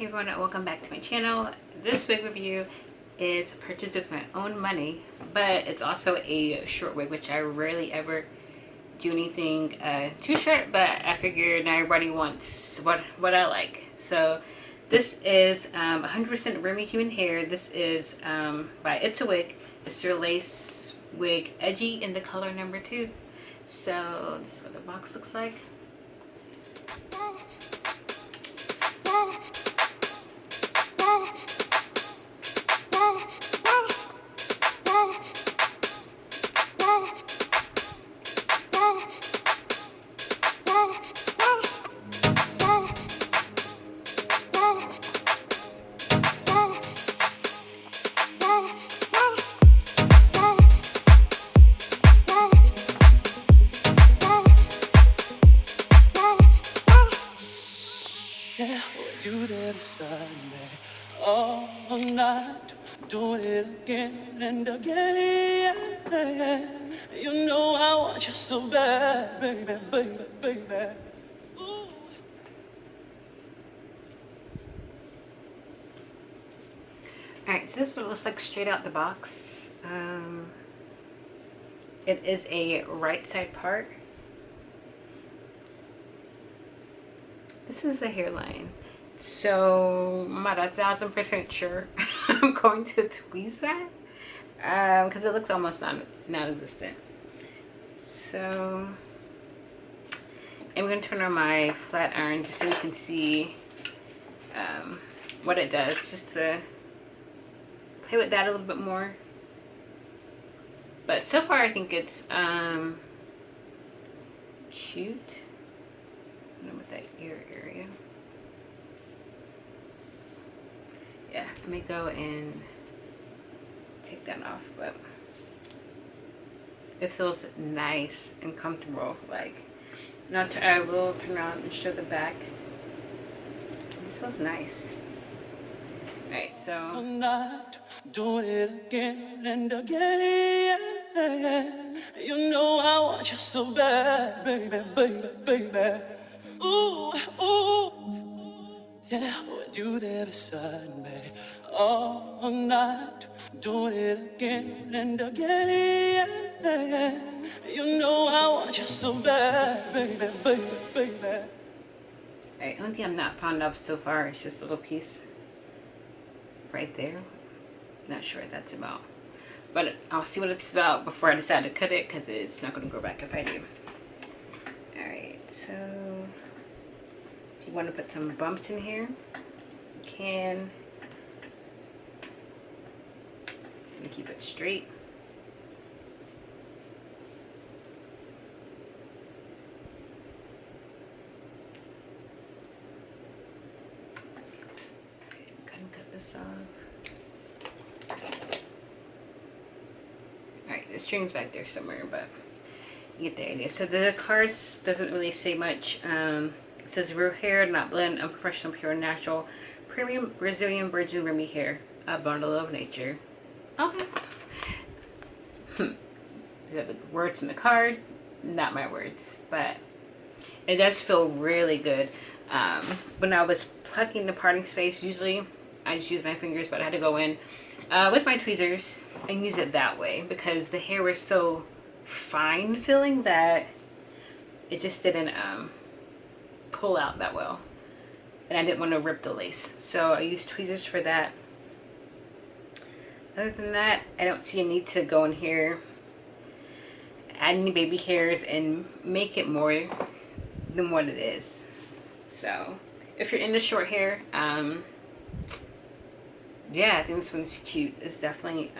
Hey everyone, welcome back to my channel. This wig review is purchased with my own money, but it's also a short wig, which I rarely ever do anything too short, but I figured not everybody wants what I like. So this is 100% Remy human hair. This is by It's a Wig. It's their lace wig, Edgy, in the color number 2. So this is what the box looks like. You there beside me all night, doing it again and again. You know I want you so bad, baby, baby, baby. Ooh. Alright, so this is what it looks like straight out the box. It is a right side part. This is the hairline. So I'm not 1,000% sure I'm going to tweeze that because it looks almost non-existent. So I'm going to turn on my flat iron just so you can see what it does, just to play with that a little bit more. But so far I think it's cute. With that ear area. Yeah, let me go and take that off, but it feels nice and comfortable. Like, I will turn around and show the back. This feels nice. Alright, so I'm not doing it again and again. You know I want you so bad, baby, baby, baby. Ooh, ooh, yeah, with you there beside me all night, doing it again and again. You know I want you so bad, baby, baby, baby. Alright, only thing I'm not fond of so far is just a little piece right there. Not sure what that's about, but I'll see what it's about before I decide to cut it, because it's not going to grow back if I do. Alright, so if you want to put some bumps in here, you can. And keep it straight. Cut this off. Alright, the string's back there somewhere, but you get the idea. So the cards doesn't really say much. It says real hair, not blend, unprofessional, pure, natural, premium Brazilian virgin Remy hair, a bundle of nature. Okay. These are the words in the card, not my words, but it does feel really good. When I was plucking the parting space, usually I just use my fingers, but I had to go in with my tweezers and use it that way because the hair was so fine feeling that it just didn't pull out that well, and I didn't want to rip the lace, so I used tweezers for that. Other than that, I don't see a need to go in here, add any baby hairs, and make it more than what it is. So if you're into short hair, yeah, I think this one's cute. It's definitely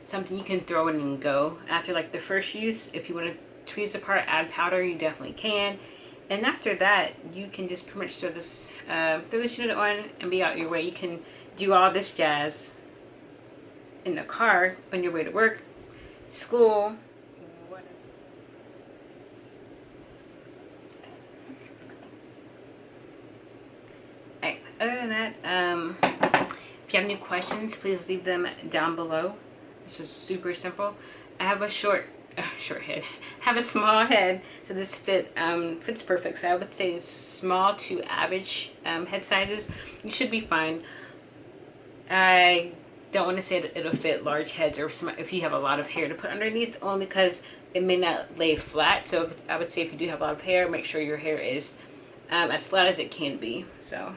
something you can throw in and go after like the first use. If you want to tweeze the part, add powder, you definitely can. And after that, you can just pretty much throw this unit on and be out your way. You can do all this jazz in the car on your way to work, school, whatever. Alright, other than that, if you have any questions, please leave them down below. This was super simple. I have a short short head, have a small head, so this fits perfect. So I would say small to average head sizes, you should be fine. I don't want to say that it'll fit large heads or if you have a lot of hair to put underneath, only because it may not lay flat. So I would say if you do have a lot of hair, make sure your hair is as flat as it can be. So.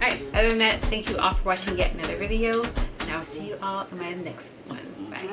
Alright, other than that, thank you all for watching yet another video, and I will see you all in my next one. Bye.